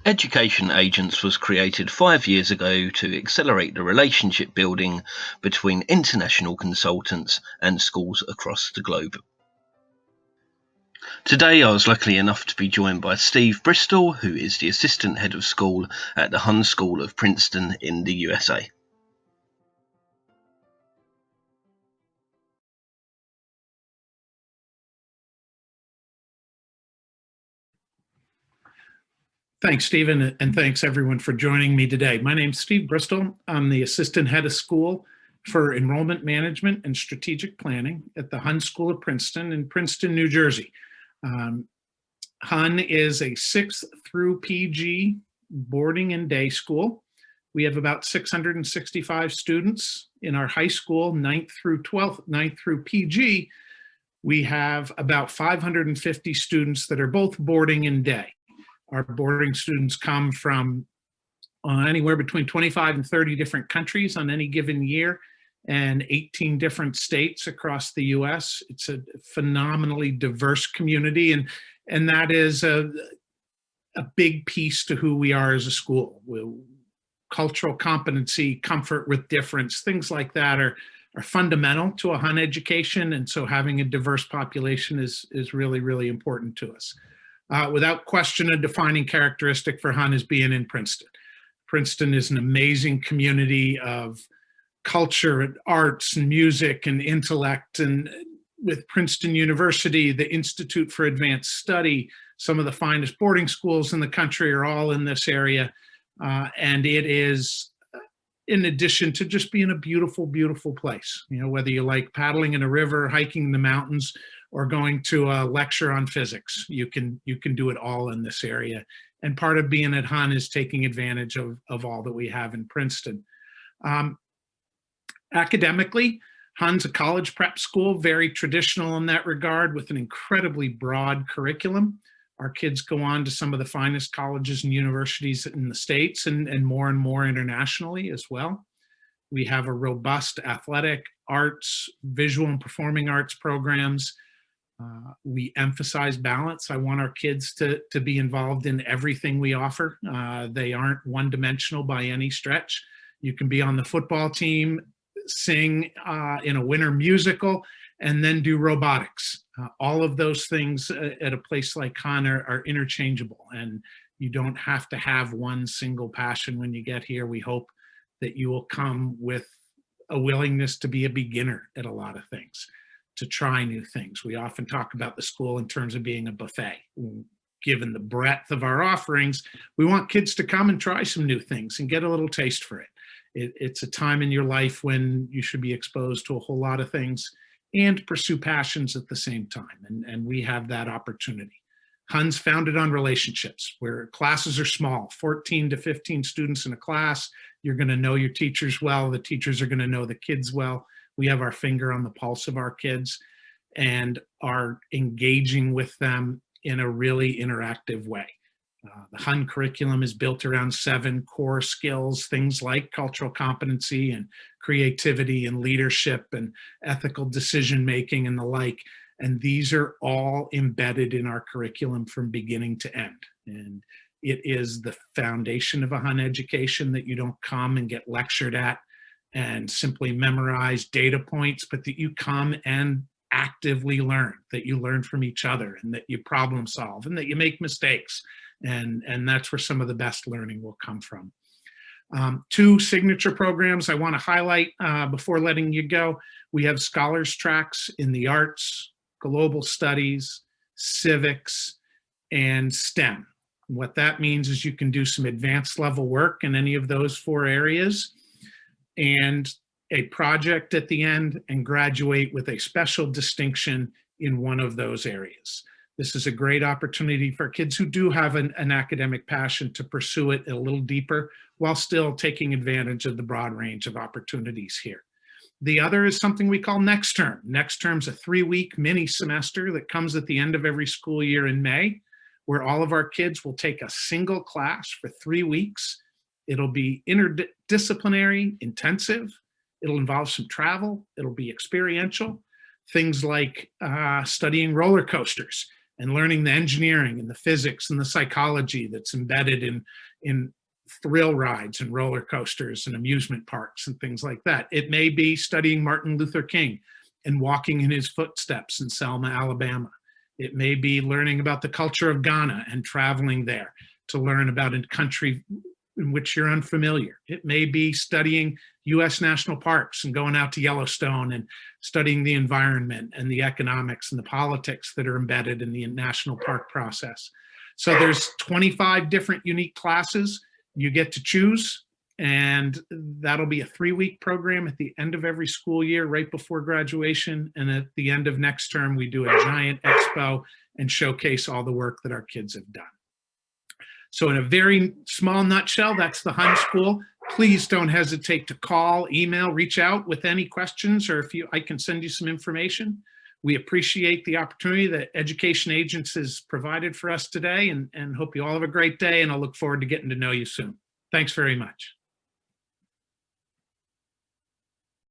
Education Agents was created 5 years ago to accelerate the relationship building between international consultants and schools across the globe. Today, I was lucky enough to be joined by Steve Bristol, who is the Assistant Head of School at the Hun School of Princeton in the USA. Thanks, Stephen, and thanks everyone for joining me today. My name's Steve Bristol. I'm the Assistant Head of School for Enrollment Management and Strategic Planning at the Hun School of Princeton in Princeton, New Jersey. Hun is a 6th through PG boarding and day school. We have about 665 students in our high school, 9th through 12th, 9th through PG. We have about 550 students that are both boarding and day. Our boarding students come from anywhere between 25 and 30 different countries on any given year and 18 different states across the US. It's a phenomenally diverse community, and that is a big piece to who we are as a school. Cultural competency, comfort with difference, things like that are fundamental to a Hun education, and so having a diverse population is really, really important to us. Without question, a defining characteristic for Hun is being in Princeton. Princeton is an amazing community of culture and arts and music and intellect, and with Princeton University, the Institute for Advanced Study, some of the finest boarding schools in the country are all in this area. And it is, in addition to just being a beautiful, beautiful place, you know, whether you like paddling in a river, hiking in the mountains, or going to a lecture on physics, you can do it all in this area. And part of being at Hun is taking advantage of all that we have in Princeton. Academically, Hun's a college prep school, very traditional in that regard, with an incredibly broad curriculum. Our kids go on to some of the finest colleges and universities in the States and more internationally as well. We have a robust athletic, arts, visual and performing arts programs. We emphasize balance. I want our kids to be involved in everything we offer. They aren't one-dimensional by any stretch. You can be on the football team, sing in a winter musical, and then do robotics. All of those things at a place like Hun are interchangeable, and you don't have to have one single passion when you get here. We hope that you will come with a willingness to be a beginner at a lot of things, to try new things. We often talk about the school in terms of being a buffet. Given the breadth of our offerings, we want kids to come and try some new things and get a little taste for it. It's a time in your life when you should be exposed to a whole lot of things and pursue passions at the same time. And we have that opportunity. Hun's founded on relationships, where classes are small, 14 to 15 students in a class. You're going to know your teachers well. The teachers are going to know the kids well. We have our finger on the pulse of our kids and are engaging with them in a really interactive way. The Hun curriculum is built around 7 core skills, things like cultural competency and creativity and leadership and ethical decision-making and the like. And these are all embedded in our curriculum from beginning to end. And it is the foundation of a Hun education that you don't come and get lectured at and simply memorize data points, but that you come and actively learn, that you learn from each other, and that you problem solve, and that you make mistakes. And that's where some of the best learning will come from. 2 signature programs I want to highlight before letting you go. We have scholars tracks in the arts, global studies, civics, and STEM. What that means is you can do some advanced level work in any of those 4 areas and a project at the end and graduate with a special distinction in one of those areas. This is a great opportunity for kids who do have an academic passion to pursue it a little deeper while still taking advantage of the broad range of opportunities here. The other is something we call Next Term. Next Term's a 3-week mini semester that comes at the end of every school year in May, where all of our kids will take a single class for 3 weeks. It'll be interdisciplinary, intensive. It'll involve some travel. It'll be experiential. Things like studying roller coasters and learning the engineering and the physics and the psychology that's embedded in thrill rides and roller coasters and amusement parks and things like that. It may be studying Martin Luther King and walking in his footsteps in Selma, Alabama. It may be learning about the culture of Ghana and traveling there to learn about a country in which you're unfamiliar. It may be studying US national parks and going out to Yellowstone and studying the environment and the economics and the politics that are embedded in the national park process. So there's 25 different unique classes you get to choose, and that'll be a 3-week program at the end of every school year, right before graduation. And at the end of next term, we do a giant expo and showcase all the work that our kids have done. So in a very small nutshell, that's the Hun School. Please don't hesitate to call, email, reach out with any questions, or if I can send you some information. We appreciate the opportunity that Education Agents has provided for us today, and hope you all have a great day, and I'll look forward to getting to know you soon. Thanks very much.